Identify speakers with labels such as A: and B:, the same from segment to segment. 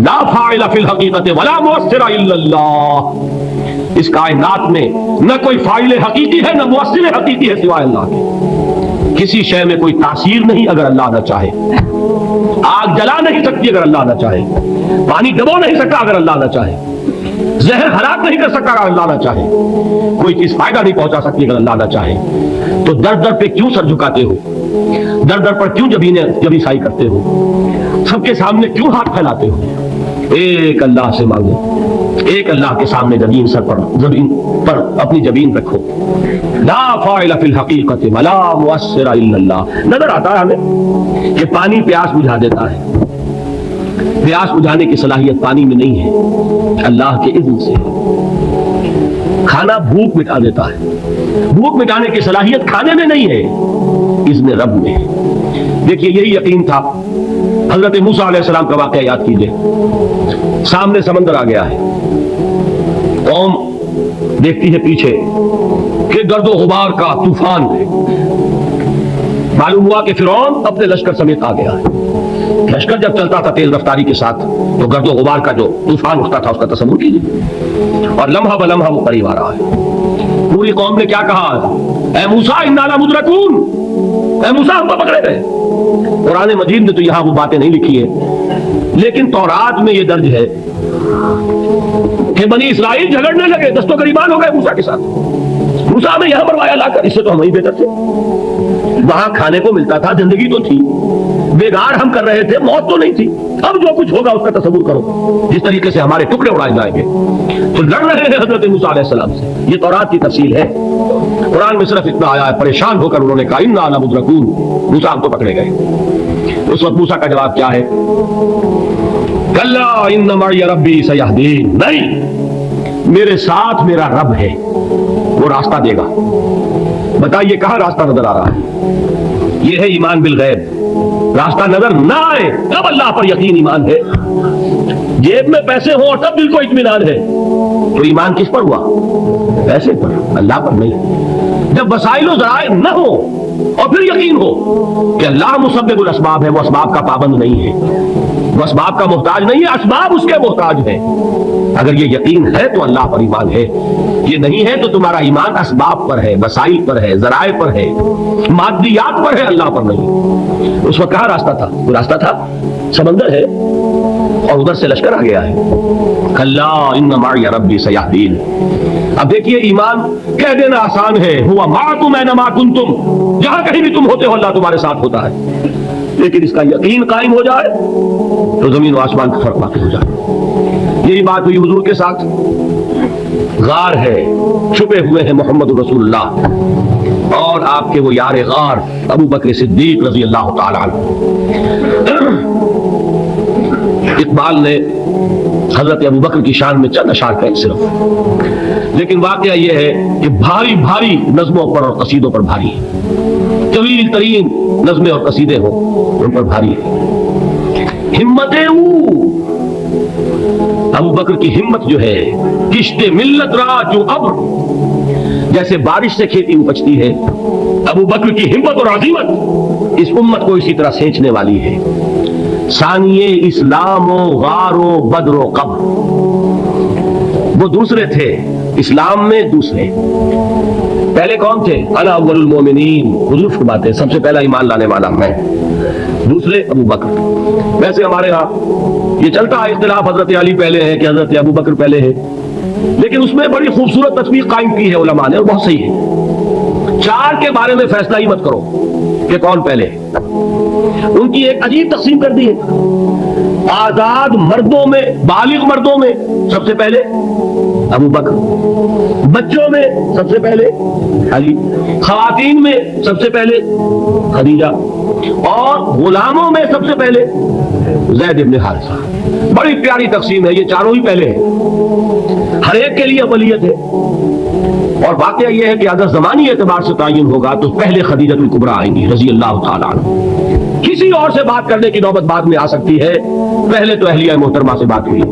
A: لا فاعل فی الحقیقت ولا مؤثر الا اللہ، اس کائنات میں نہ کوئی فاعل حقیقی ہے نہ مؤثر حقیقی ہے سوائے اللہ کے۔ کسی شے میں کوئی تاثیر نہیں اگر اللہ نہ چاہے، آگ جلا نہیں سکتی اگر اللہ نہ چاہے، پانی ڈبو نہیں سکتا اگر اللہ نہ چاہے، زہر ہلاک نہیں کر سکتا اگر اللہ نہ چاہے، کوئی چیز فائدہ نہیں پہنچا سکتی اگر اللہ نہ چاہے۔ تو در در پہ کیوں سر جھکاتے ہو، در در پر کیوں جبیں سائی کرتے ہو، سب کے سامنے کیوں ہاتھ پھیلاتے ہو؟ ایک اللہ سے مانگو، ایک اللہ کے سامنے زمین پر اپنی جبین رکھو۔ لا فاعل فی الحقیقت ولا مؤثر الا اللہ۔ نظر آتا ہے ہمیں کہ پانی پیاس بجھا دیتا ہے، پیاس بجھانے کی صلاحیت پانی میں نہیں ہے، اللہ کے اذن سے۔ کھانا بھوک مٹا دیتا ہے، بھوک مٹانے کی صلاحیت کھانے میں نہیں ہے، اذن رب میں۔ دیکھیے یہی یقین تھا حضرت موسیٰ علیہ السلام کا واقعہ یاد کیجئے، سامنے سمندر آ گیا ہے، قوم دیکھتی ہے پیچھے کہ گرد و غبار کا طوفان ہے، معلوم ہوا کہ فرعون اپنے لشکر سمیت آ گیا ہے۔ لشکر جب چلتا تھا تیز رفتاری کے ساتھ تو گرد و غبار کا جو طوفان اٹھتا تھا اس کا تصور کیجیے، اور لمحہ بلمحہ وہ قریب آ رہا ہے۔ پوری قوم نے کیا کہا، اے موسیٰ انا لمدرکون، اے موسیٰ ہم کو پکڑے گئے۔ قرآن مجید نے تو یہاں وہ باتیں نہیں لکھی ہیں، لیکن تورات میں یہ درج ہے کہ بنی اسرائیل جھگڑنے لگے، دست و گریبان ہو گئے موسیٰ کے ساتھ۔ موسیٰ ہمیں یہاں مروایا لا کر، اس سے تو ہم ہی بہتر تھے، وہاں کھانے کو ملتا تھا، زندگی تو تھی، بیگار ہم کر رہے تھے، موت تو نہیں تھی۔ اب جو کچھ ہوگا اس کا تصور کرو، جس طریقے سے ہمارے ٹکڑے اڑائے جائیں گے۔ تو لڑ رہے ہیں حضرت موسیٰ علیہ السلام سے، یہ تورات کی تفصیل ہے۔ قرآن میں صرف اتنا آیا ہے، پریشان ہو کر انہوں نے کہا انا لمدرکون، موسیٰ ہم تو پکڑے گئے۔ اس وقت موسیٰ کا جواب کیا ہے، کلا ان معی ربی سیہدین، نہیں، میرے ساتھ میرا رب ہے، وہ راستہ دے گا۔ بتائیے کہاں راستہ نظر آ رہا ہے؟ یہ ہے ایمان بالغیب۔ راستہ نظر نہ آئے تب اللہ پر یقین ایمان ہے، جیب میں پیسے ہوں اور تب دل کو اطمینان ہے، تو ایمان کس پر ہوا؟ پیسے پر، اللہ پر نہیں۔ جب وسائل و ذرائع نہ ہو اور پھر یقین ہو کہ اللہ مسبب الاسباب ہے، وہ اسباب کا پابند نہیں ہے، وہ اسباب کا محتاج نہیں ہے، اسباب اس کے محتاج ہیں۔ اگر یہ یقین ہے تو اللہ پر ایمان ہے، یہ نہیں ہے تو تمہارا ایمان اسباب پر ہے، وسائل پر ہے، ذرائع پر ہے، مادیات پر ہے، اللہ پر نہیں۔ اس وقت کہاں راستہ تھا؟ وہ راستہ تھا سمندر ہے اور ادھر سے لشکر آ گیا ہے۔ کلا ان معی ربی سیہدین۔ اب دیکھیے ایمان کہہ دینا آسان ہے، ہوا معکم اینما کنتم، جہاں کہیں بھی تم ہوتے ہو اللہ تمہارے ساتھ ہوتا ہے، لیکن اس کا یقین قائم ہو جائے تو زمین و آسمان کا فرق واقع ہو جائے۔ یہی بات ہوئی حضور کے ساتھ، غار ہے، چھپے ہوئے ہیں محمد رسول اللہ اور آپ کے وہ یار غار ابو بکر صدیق رضی اللہ تعالی عنہ۔ اقبال نے حضرت ابو بکر کی شان میں چند اشعار کہے صرف، لیکن واقعہ یہ ہے کہ بھاری بھاری نظموں پر اور قصیدوں پر بھاری ہے، طویل ترین نظمیں اور قصیدے ہوں ان پر بھاری ہے۔ ہمتیں ابو بکر کی ہمت جو ہے، کشت ملت را جو ابر، جیسے بارش سے کھیتی اپجتی ہے، ابو بکر کی ہمت اور عزیمت اس امت کو اسی طرح سینچنے والی ہے۔ ثانیے اسلام و غار و بدر و قبر، وہ دوسرے تھے اسلام میں، دوسرے پہلے کون تھے؟ انا اول المومنین، حضور فرماتے ہیں سب سے پہلا ایمان لانے والا میں، دوسرے ابو بکر۔ ویسے ہمارے ہاں یہ چلتا ہے اختلاف، حضرت علی پہلے ہے کہ حضرت ابو بکر پہلے ہے، لیکن اس میں بڑی خوبصورت تصویر قائم کی ہے علماء نے اور بہت صحیح ہے۔ چار کے بارے میں فیصلہ ہی مت کرو کہ کون پہلے، ان کی ایک عجیب تقسیم کر دی ہے۔ آزاد مردوں میں، بالغ مردوں میں سب سے پہلے ابو بکر، بچوں میں سب سے پہلے علی، خواتین میں سب سے پہلے خدیجہ، اور غلاموں میں سب سے پہلے زید بن حارثہ۔ بڑی پیاری تقسیم ہے، یہ چاروں ہی پہلے ہیں، ہر ایک کے لیے اولیت ہے۔ اور واقعہ یہ ہے کہ اگر زمانی اعتبار سے تعین ہوگا تو پہلے خدیجہ الکبریٰ آئیں گی رضی اللہ تعالیٰ عنہ، کسی اور سے بات کرنے کی نوبت بعد میں آ سکتی ہے، پہلے تو اہلیہ محترمہ سے بات ہوئی،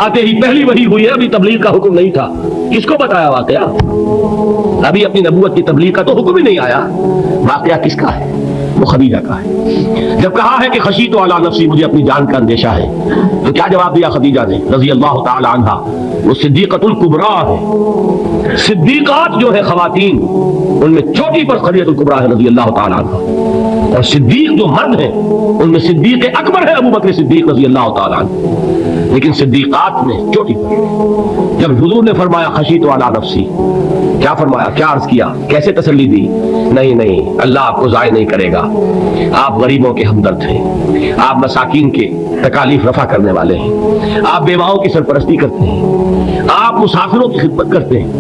A: آتے ہی پہلی وحی ہوئی ہے، ابھی تبلیغ کا حکم نہیں تھا، کس کو بتایا واقعہ؟ ابھی اپنی نبوت کی تبلیغ کا تو حکم ہی نہیں آیا، واقعہ کس کا ہے؟ وہ خدیجہ کا ہے۔ جب کہا ہے کہ خشیت علی نفسی، مجھے اپنی جان کا اندیشہ ہے، تو کیا جواب دیا خدیجہ نے رضی اللہ تعالی عنہا؟ وہ صدیقۃ الکبریٰ ہے۔ صدیقات جو ہے خواتین، ان میں چوٹی پر خدیجہ الکبریٰ ہے رضی اللہ تعالی عنہا، اور صدیق جو مرد ہیں ان میں صدیق اکبر ہے ابو بکر صدیق رضی اللہ تعالی عنہ۔ لیکن صدیقات میں چوٹی پر جب حضور نے فرمایا خشیت علی نفسی، کیا فرمایا، کیا عرض کیا، کیسے تسلی دی؟ نہیں نہیں، اللہ آپ کو ضائع نہیں کرے گا، آپ غریبوں کے ہمدرد ہیں، آپ مساکین کے تکالیف رفع کرنے والے ہیں، آپ بیواؤں کی سرپرستی کرتے ہیں، آپ مسافروں کی خدمت کرتے ہیں،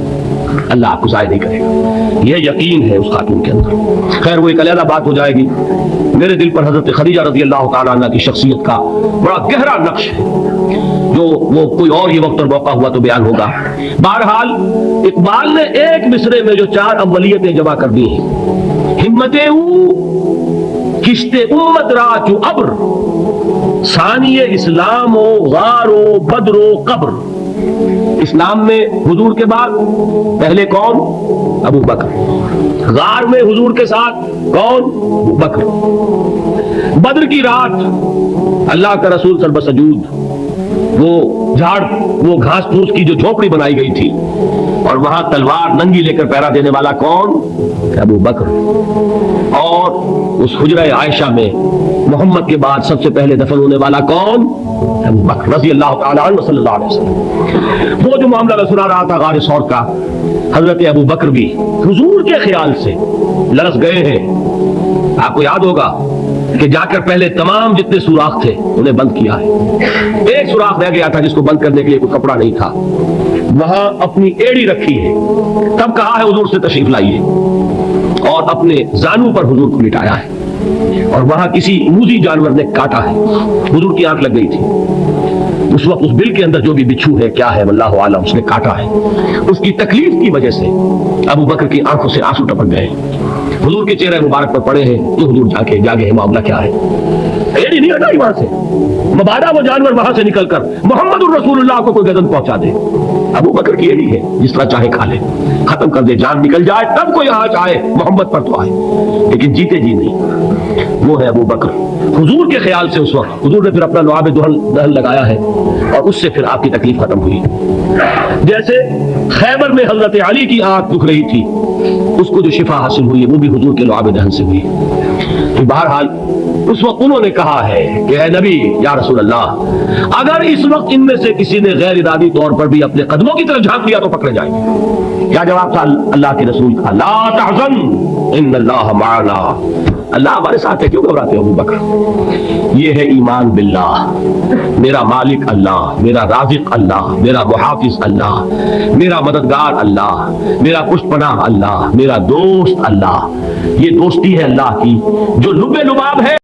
A: اللہ آپ کو ضائع نہیں کرے گا۔ یہ یقین ہے اس خاتون کے اندر۔ خیر وہ ایک علیحدہ بات ہو جائے گی۔ میرے دل پر حضرت خدیجہ رضی اللہ تعالیٰ عنہ کی شخصیت کا بڑا گہرا نقش ہے، جو وہ کوئی اور یہ وقت اور موقع ہوا تو بیان ہوگا۔ بہرحال اقبال نے ایک مصرے میں جو 4 اولیتیں جمع کر دی ہیں، ہمتیں کشت امت را چو ابر، ثانی اسلام و غار و بدر و قبر۔ اسلام میں حضور کے بعد پہلے کون؟ ابو بکر۔ غار میں حضور کے ساتھ کون؟ ابو بکر۔ بدر کی رات اللہ کا رسول سر بسجود، وہ جھاڑ، وہ گھاس پھوس کی جو جھوپڑی بنائی گئی تھی، اور وہاں تلوار ننگی لے کر پہرا دینے والا کون؟ ابو بکر۔ اور اس حجرہ عائشہ میں محمد کے بعد سب سے پہلے دفن ہونے والا کون؟ ابو بکر رضی اللہ تعالی عنہ صلی اللہ علیہ وسلم۔ وہ جو معاملہ میں سنا رہا تھا غار ثور کا، حضرت ابو بکر بھی حضور کے خیال سے لرز گئے ہیں۔ آپ کو یاد ہوگا کہ جا کر پہلے تمام جتنے سوراخ تھے انہیں بند کیا ہے۔ ایک سوراخ رہ گیا تھا جس کو بند کرنے کے لیے کوئی کپڑا نہیں تھا، وہاں اپنی ایڑی رکھی ہے، تب کہا ہے حضور سے تشریف لائیے، اور اپنے زانو پر حضور کو لٹایا ہے، اور وہاں کسی موذی جانور نے کاٹا ہے، حضور کی آنکھ لگ گئی تھی، اس وقت اس بل کے اندر جو بھی بچھو ہے کیا ہے واللہ عالم، اس نے کاٹا ہے، اس کی تکلیف کی وجہ سے ابو بکر کی آنکھوں سے آنسو ٹپک گئے، حضور کے چہرے مبارک پر پڑے ہیں، تو حضور جاگے ہیں، معاملہ کیا ہے؟ ایڑی نہیں ہٹائی وہاں سے، مبادہ وہ جانور وہاں سے نکل کر محمد الرسول اللہ کو کوئی گردن پہنچا دے، ابو بکر کی ایڑی ہے، جس طرح چاہے کھا لے، ختم کر دے، جان نکل جائے تب کوئی آج آئے محمد پر تو آئے، لیکن جیتے جی نہیں۔ وہ ہے ابو بکر حضور کے خیال سے۔ اس وقت حضور نے پھر اپنا لعاب دہن لگایا ہے، اور اس سے پھر آپ کی تکلیف ختم ہوئی۔ جیسے خیبر میں حضرت علی کی آنکھ دکھ رہی تھی، اس کو جو شفا حاصل ہوئی وہ بھی حضور کے لعاب دہن سے ہوئی۔ تو بہرحال اس وقت انہوں نے کہا ہے کہ اے نبی یا رسول اللہ، اگر اس وقت ان میں سے کسی نے غیر ارادی طور پر بھی اپنے قدموں کی طرف جھانک لیا تو پکڑے جائیں گے۔ کیا جواب تھا اللہ کے رسول کا؟ لا تحزن ان اللہ معنا، اللہ ہمارے ساتھ ہے، کیوں گھبراتے ہو ابو بکر؟ یہ ہے ایمان باللہ، میرا مالک اللہ، میرا رازق اللہ، میرا محافظ اللہ، میرا مددگار اللہ، میرا پشت پناہ اللہ، میرا دوست اللہ۔ یہ دوستی ہے اللہ کی جو لب لباب ہے۔